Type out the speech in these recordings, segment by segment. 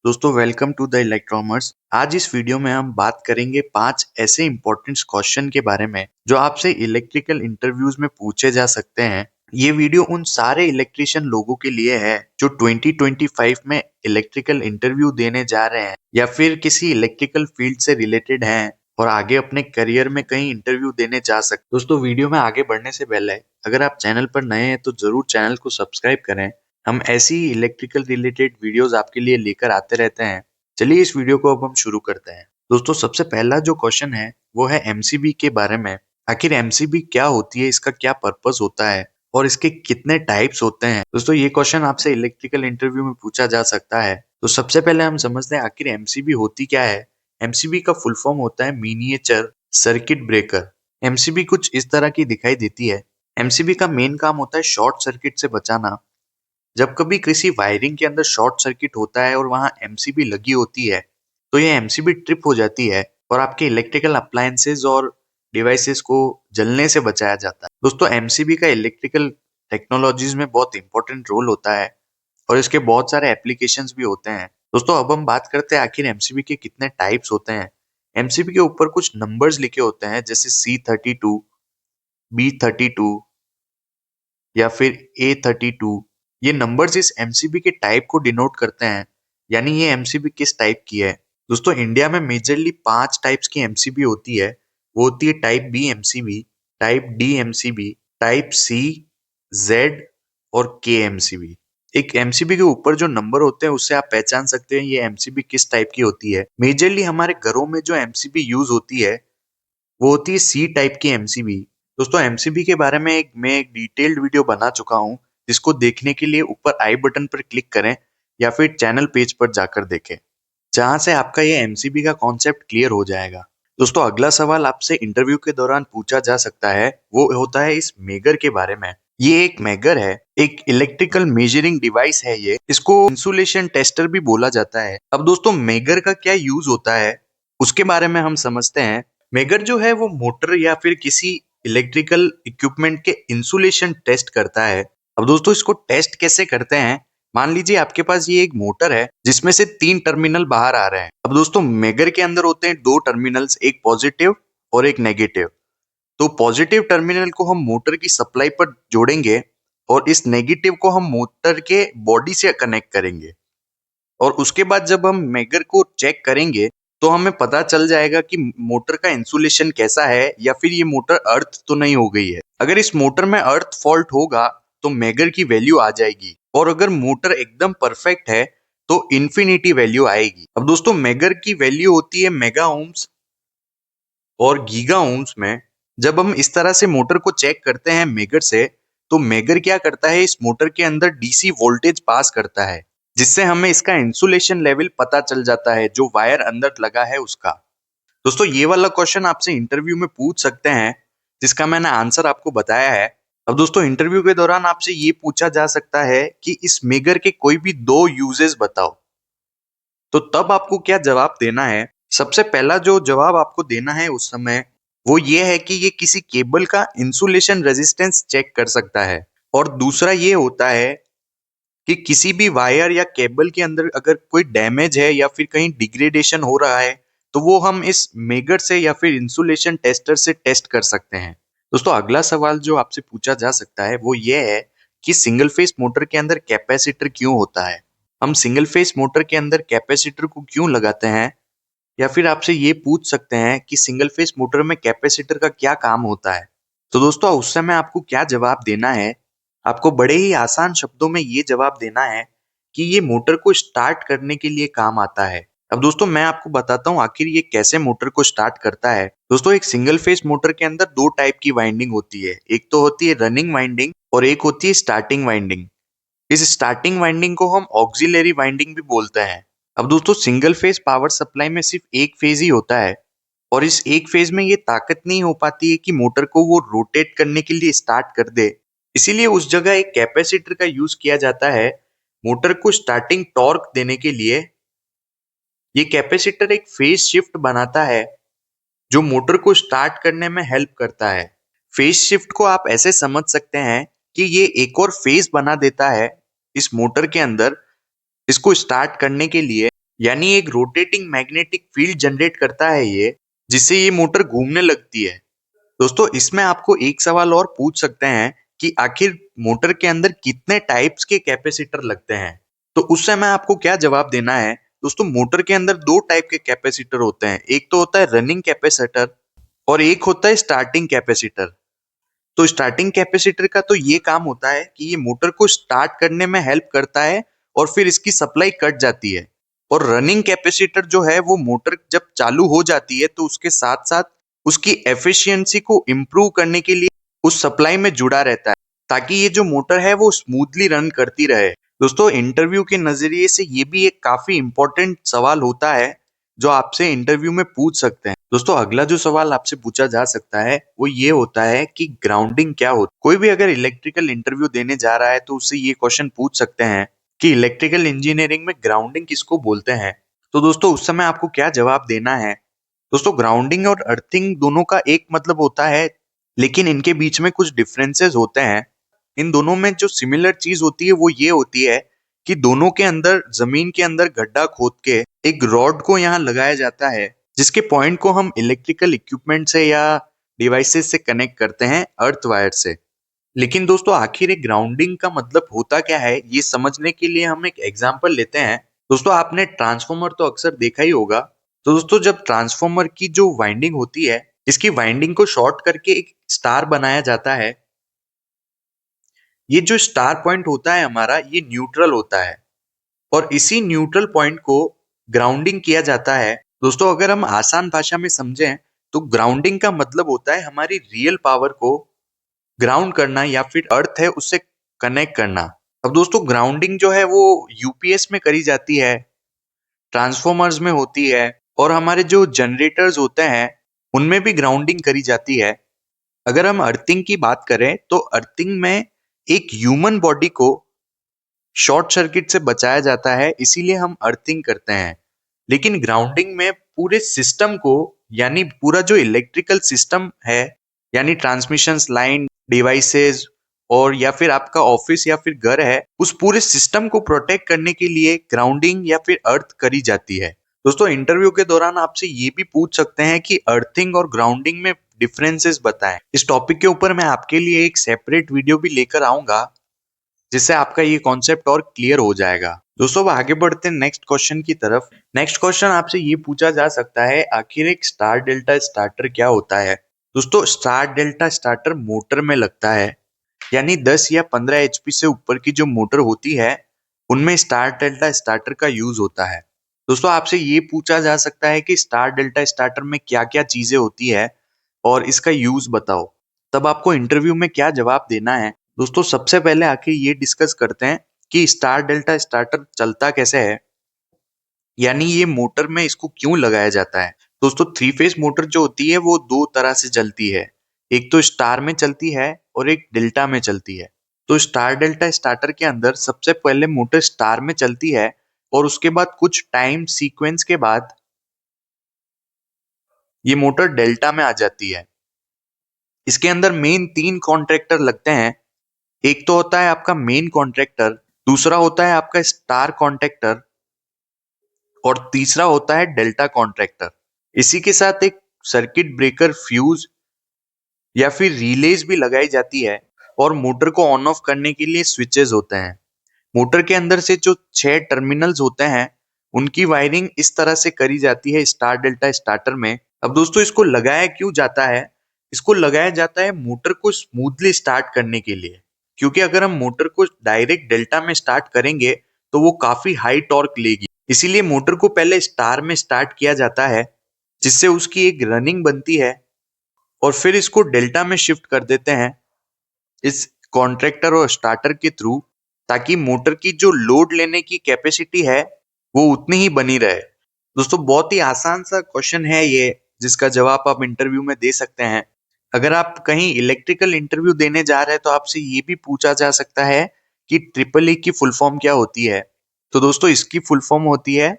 दोस्तों welcome to the इलेक्ट्रॉमर्स। आज इस वीडियो में हम बात करेंगे 5 ऐसे इंपॉर्टेंट क्वेश्चन के बारे में जो आपसे इलेक्ट्रिकल इंटरव्यूज में पूछे जा सकते हैं। ये वीडियो उन सारे इलेक्ट्रिशियन लोगों के लिए है जो 2025 में इलेक्ट्रिकल इंटरव्यू देने जा रहे हैं या फिर किसी इलेक्ट्रिकल फील्ड से रिलेटेड हैं और आगे अपने करियर में कहीं इंटरव्यू देने जा सकते। दोस्तों वीडियो में आगे बढ़ने से पहले अगर आप चैनल पर नए हैं तो जरूर चैनल को सब्सक्राइब करें। हम ऐसी ही इलेक्ट्रिकल रिलेटेड वीडियोस आपके लिए लेकर आते रहते हैं। चलिए इस वीडियो को अब हम शुरू करते हैं। दोस्तों सबसे पहला जो क्वेश्चन है वो है एमसीबी के बारे में। आखिर एमसीबी क्या होती है, इसका क्या पर्पस होता है और इसके कितने टाइप्स होते हैं। दोस्तों ये क्वेश्चन आपसे इलेक्ट्रिकल इंटरव्यू में पूछा जा सकता है। तो सबसे पहले हम समझते हैं आखिर एमसीबी होती क्या है। एमसीबी का फुल फॉर्म होता है मिनिएचर सर्किट ब्रेकर। एमसीबी कुछ इस तरह की दिखाई देती है। एमसीबी का मेन काम होता है शॉर्ट सर्किट से बचाना। जब कभी किसी वायरिंग के अंदर शॉर्ट सर्किट होता है और वहां एमसीबी लगी होती है तो ये एमसीबी ट्रिप हो जाती है और आपके इलेक्ट्रिकल अप्लायंसेस और डिवाइसेस को जलने से बचाया जाता है। दोस्तों एमसीबी का इलेक्ट्रिकल टेक्नोलॉजीज में बहुत इंपॉर्टेंट रोल होता है और इसके बहुत सारे एप्लीकेशंस भी होते हैं। दोस्तों अब हम बात करते हैं आखिर एमसीबी के कितने टाइप्स होते हैं। एमसीबी के ऊपर कुछ नंबर्स लिखे होते हैं जैसे C32, B32 या फिर A32। ये नंबर्स इस एमसीबी के टाइप को डिनोट करते हैं, यानी ये एमसीबी किस टाइप की है। दोस्तों इंडिया में मेजरली 5 टाइप्स की एमसीबी होती है। वो होती है type B MCB, type D MCB, type C, Z और के एमसीबी। एक एमसीबी के ऊपर जो नंबर होते हैं उससे आप पहचान सकते हैं ये एमसीबी किस टाइप की होती है। मेजरली हमारे घरों में जो एमसीबी यूज होती है वो होती है सी टाइप की एमसीबी। दोस्तों एमसीबी के बारे में मैं एक डिटेल्ड वीडियो बना चुका हूं, जिसको देखने के लिए ऊपर आई बटन पर क्लिक करें या फिर चैनल पेज पर जाकर देखें, जहां से आपका ये एमसीबी का कॉन्सेप्ट क्लियर हो जाएगा। दोस्तों अगला सवाल आपसे इंटरव्यू के दौरान पूछा जा सकता है वो होता है इस मेगर के बारे में। ये एक मेगर है, एक इलेक्ट्रिकल मेजरिंग डिवाइस है। ये इसको इंसुलेशन टेस्टर भी बोला जाता है। अब दोस्तों मेगर का क्या यूज होता है उसके बारे में हम समझते हैं। मेगर जो है वो मोटर या फिर किसी इलेक्ट्रिकल इक्विपमेंट के इंसुलेशन टेस्ट करता है। अब दोस्तों इसको टेस्ट कैसे करते हैं, मान लीजिए आपके पास ये एक मोटर है जिसमें से 3 टर्मिनल बाहर आ रहे हैं। अब दोस्तों मेगर के अंदर होते हैं 2 टर्मिनल्स, एक पॉजिटिव और एक नेगेटिव। तो पॉजिटिव टर्मिनल को हम मोटर की सप्लाई पर जोड़ेंगे और इस नेगेटिव को हम मोटर के बॉडी से कनेक्ट करेंगे और उसके बाद जब हम मेगर को चेक करेंगे तो हमें पता चल जाएगा कि मोटर का इंसुलेशन कैसा है या फिर ये मोटर अर्थ तो नहीं हो गई है। अगर इस मोटर में अर्थ फॉल्ट होगा तो मेगर की वैल्यू आ जाएगी और अगर मोटर एकदम परफेक्ट है तो इन्फिनिटी वैल्यू आएगी। अब दोस्तों मेगर की वैल्यू होती है मेगा ओम्स और गीगा ओम्स में। जब हम इस तरह से मोटर को चेक करते हैं मेगर से तो मेगर क्या करता है, इस मोटर के अंदर डीसी वोल्टेज पास करता है जिससे हमें इसका इंसुलेशन लेवल पता चल जाता है जो वायर अंदर लगा है उसका। दोस्तों ये वाला क्वेश्चन आपसे इंटरव्यू में पूछ सकते हैं जिसका मैंने आंसर आपको बताया है। अब दोस्तों इंटरव्यू के दौरान आपसे ये पूछा जा सकता है कि इस मेगर के कोई भी 2 यूजेस बताओ, तो तब आपको क्या जवाब देना है। सबसे पहला जो जवाब आपको देना है उस समय वो ये है कि ये किसी केबल का इंसुलेशन रेजिस्टेंस चेक कर सकता है और दूसरा ये होता है कि किसी भी वायर या केबल के अंदर अगर कोई डैमेज है या फिर कहीं डिग्रेडेशन हो रहा है तो वो हम इस मेगर से या फिर इंसुलेशन टेस्टर से टेस्ट कर सकते हैं। दोस्तों अगला सवाल जो आपसे पूछा जा सकता है वो ये है कि सिंगल फेस मोटर के अंदर कैपेसिटर क्यों होता है। हम सिंगल फेस मोटर के अंदर कैपेसिटर को क्यों लगाते हैं, या फिर आपसे ये पूछ सकते हैं कि सिंगल फेस मोटर में कैपेसिटर का क्या काम होता है। तो दोस्तों उस समय आपको क्या जवाब देना है, आपको बड़े ही आसान शब्दों में ये जवाब देना है कि ये मोटर को स्टार्ट करने के लिए काम आता है। अब दोस्तों मैं आपको बताता हूँ आखिर ये कैसे मोटर को स्टार्ट करता है। दोस्तों एक सिंगल फेस मोटर के अंदर 2 टाइप की वाइंडिंग होती है, एक तो होती है रनिंग वाइंडिंग और एक होती है स्टार्टिंग वाइंडिंग। इस स्टार्टिंग वाइंडिंग को हम ऑक्सिलरी वाइंडिंग भी बोलते हैं। अब दोस्तों सिंगल फेज पावर सप्लाई में सिर्फ एक फेज ही होता है और इस एक फेज में ये ताकत नहीं हो पाती है कि मोटर को वो रोटेट करने के लिए स्टार्ट कर दे। इसीलिए उस जगह एक कैपेसिटर का यूज किया जाता है मोटर को स्टार्टिंग टॉर्क देने के लिए। ये कैपेसिटर एक फेज शिफ्ट बनाता है जो मोटर को स्टार्ट करने में हेल्प करता है। फेज शिफ्ट को आप ऐसे समझ सकते हैं कि ये एक और फेज बना देता है इस मोटर के अंदर इसको स्टार्ट करने के लिए। यानी एक रोटेटिंग मैग्नेटिक फील्ड जनरेट करता है ये, जिससे ये मोटर घूमने लगती है। दोस्तों इसमें आपको एक सवाल और पूछ सकते हैं कि आखिर मोटर के अंदर कितने टाइप्स के कैपेसिटर लगते हैं। तो उस समय आपको क्या जवाब देना है। दोस्तों मोटर के अंदर दो टाइप के कैपेसिटर होते हैं, एक तो होता है रनिंग कैपेसिटर और एक होता है स्टार्टिंग कैपेसिटर। तो स्टार्टिंग कैपेसिटर का तो ये काम होता है कि ये मोटर को स्टार्ट करने में हेल्प करता है और फिर इसकी सप्लाई कट जाती है। और रनिंग कैपेसिटर जो है वो मोटर जब चालू हो जाती है तो उसके साथ साथ उसकी एफिशिएंसी को इम्प्रूव करने के लिए उस सप्लाई में जुड़ा रहता है, ताकि ये जो मोटर है वो स्मूथली रन करती रहे। दोस्तों इंटरव्यू के नजरिए से ये भी एक काफी इंपॉर्टेंट सवाल होता है जो आपसे इंटरव्यू में पूछ सकते हैं। दोस्तों अगला जो सवाल आपसे पूछा जा सकता है वो ये होता है कि ग्राउंडिंग क्या होता है। कोई भी अगर इलेक्ट्रिकल इंटरव्यू देने जा रहा है तो उससे ये क्वेश्चन पूछ सकते हैं कि इलेक्ट्रिकल इंजीनियरिंग में ग्राउंडिंग किसको बोलते हैं। तो दोस्तों उस समय आपको क्या जवाब देना है। दोस्तों ग्राउंडिंग और अर्थिंग दोनों का एक मतलब होता है, लेकिन इनके बीच में कुछ डिफरेंसेस होते हैं। इन दोनों में जो सिमिलर चीज होती है वो ये होती है कि दोनों के अंदर जमीन के अंदर गड्ढा खोद के एक रॉड को यहाँ लगाया जाता है, जिसके पॉइंट को हम इलेक्ट्रिकल इक्विपमेंट से या डिवाइसेस से कनेक्ट करते हैं अर्थ वायर से। लेकिन दोस्तों आखिर एक ग्राउंडिंग का मतलब होता क्या है ये समझने के लिए हम एक एग्जांपल लेते हैं। दोस्तों आपने ट्रांसफॉर्मर तो अक्सर देखा ही होगा। तो दोस्तों जब ट्रांसफॉर्मर की जो वाइंडिंग होती है, इसकी वाइंडिंग को शॉर्ट करके एक स्टार बनाया जाता है। ये जो स्टार पॉइंट होता है हमारा, ये न्यूट्रल होता है और इसी न्यूट्रल पॉइंट को ग्राउंडिंग किया जाता है। दोस्तों अगर हम आसान भाषा में समझें तो ग्राउंडिंग का मतलब होता है हमारी रियल पावर को ग्राउंड करना या फिर अर्थ है उससे कनेक्ट करना। अब दोस्तों ग्राउंडिंग जो है वो यूपीएस में करी जाती है, ट्रांसफॉर्मर्स में होती है और हमारे जो जनरेटर्स होते हैं उनमें भी ग्राउंडिंग करी जाती है। अगर हम अर्थिंग की बात करें तो अर्थिंग में एक ह्यूमन बॉडी को शॉर्ट सर्किट से बचाया जाता है, इसीलिए हम अर्थिंग करते हैं। लेकिन ग्राउंडिंग में पूरे सिस्टम को, यानी पूरा जो इलेक्ट्रिकल सिस्टम है, यानी ट्रांसमिशन लाइन, डिवाइसेस और या फिर आपका ऑफिस या फिर घर है, उस पूरे सिस्टम को प्रोटेक्ट करने के लिए ग्राउंडिंग या फिर अर्थ करी जाती है। दोस्तों इंटरव्यू के दौरान आपसे ये भी पूछ सकते हैं कि अर्थिंग और ग्राउंडिंग में डिफरेंसेस बताएं। इस टॉपिक के ऊपर मैं आपके लिए एक सेपरेट वीडियो भी लेकर आऊंगा, जिससे आपका ये कॉन्सेप्ट और क्लियर हो जाएगा। दोस्तों अब आगे बढ़ते हैं नेक्स्ट क्वेश्चन की तरफ। नेक्स्ट क्वेश्चन आपसे ये पूछा जा सकता है, आखिर एक स्टार डेल्टा स्टार्टर क्या होता है। दोस्तों स्टार डेल्टा स्टार्टर मोटर में लगता है, यानी 10 या 15 एचपी से ऊपर की जो मोटर होती है उनमें स्टार डेल्टा स्टार्टर का यूज होता है। दोस्तों आपसे ये पूछा जा सकता है कि स्टार डेल्टा स्टार्टर में क्या क्या चीजें होती है और इसका यूज बताओ। तब आपको इंटरव्यू में क्या जवाब देना है। दोस्तों सबसे पहले आखिर ये डिस्कस करते हैं कि स्टार डेल्टा स्टार्टर चलता कैसे है, यानी ये मोटर में इसको क्यों लगाया जाता है। दोस्तों थ्री फेज मोटर जो होती है वो दो तरह से चलती है, एक तो स्टार में चलती है और एक डेल्टा में चलती है। तो स्टार डेल्टा स्टार्टर के अंदर सबसे पहले मोटर स्टार में चलती है और उसके बाद कुछ टाइम सीक्वेंस के बाद ये मोटर डेल्टा में आ जाती है। इसके अंदर मेन 3 कॉन्ट्रैक्टर लगते हैं। एक तो होता है आपका मेन कॉन्ट्रैक्टर, दूसरा होता है आपका स्टार कॉन्ट्रैक्टर और तीसरा होता है डेल्टा कॉन्ट्रैक्टर। इसी के साथ एक सर्किट ब्रेकर, फ्यूज या फिर रिलेज भी लगाई जाती है और मोटर को ऑन ऑफ करने के लिए स्विचेस होते हैं। मोटर के अंदर से जो 6 टर्मिनल्स होते हैं उनकी वायरिंग इस तरह से करी जाती है स्टार डेल्टा स्टार्टर में। अब दोस्तों इसको लगाया क्यों जाता है। इसको लगाया जाता है मोटर को स्मूथली स्टार्ट करने के लिए, क्योंकि अगर हम मोटर को डायरेक्ट डेल्टा में स्टार्ट करेंगे तो वो काफी हाई टॉर्क लेगी। इसीलिए मोटर को पहले स्टार में स्टार्ट किया जाता है, जिससे उसकी एक रनिंग बनती है और फिर इसको डेल्टा में शिफ्ट कर देते हैं इस कॉन्ट्रैक्टर और स्टार्टर के थ्रू, ताकि मोटर की जो लोड लेने की कैपेसिटी है वो उतनी ही बनी रहे। दोस्तों बहुत ही आसान सा क्वेश्चन है ये, जिसका जवाब आप इंटरव्यू में दे सकते हैं। अगर आप कहीं इलेक्ट्रिकल इंटरव्यू देने जा रहे हैं तो आपसे ये भी पूछा जा सकता है कि ट्रिपल ई की फुल फॉर्म क्या होती है। तो दोस्तों इसकी फुल फॉर्म होती है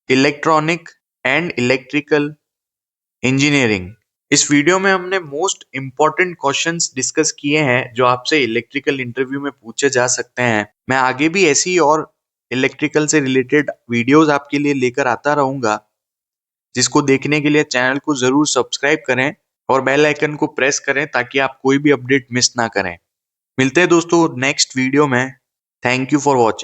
इलेक्ट्रॉनिक एंड इलेक्ट्रिकल इंजीनियरिंग। इस वीडियो में हमने मोस्ट इंपॉर्टेंट क्वेश्चंस डिस्कस किए हैं जो आपसे इलेक्ट्रिकल इंटरव्यू में पूछे जा सकते हैं। मैं आगे भी ऐसी और इलेक्ट्रिकल से रिलेटेड वीडियोस आपके लिए लेकर आता रहूंगा, जिसको देखने के लिए चैनल को जरूर सब्सक्राइब करें और बेल आइकन को प्रेस करें ताकि आप कोई भी अपडेट मिस ना करें। मिलते हैं दोस्तों नेक्स्ट वीडियो में। Thank you for watching.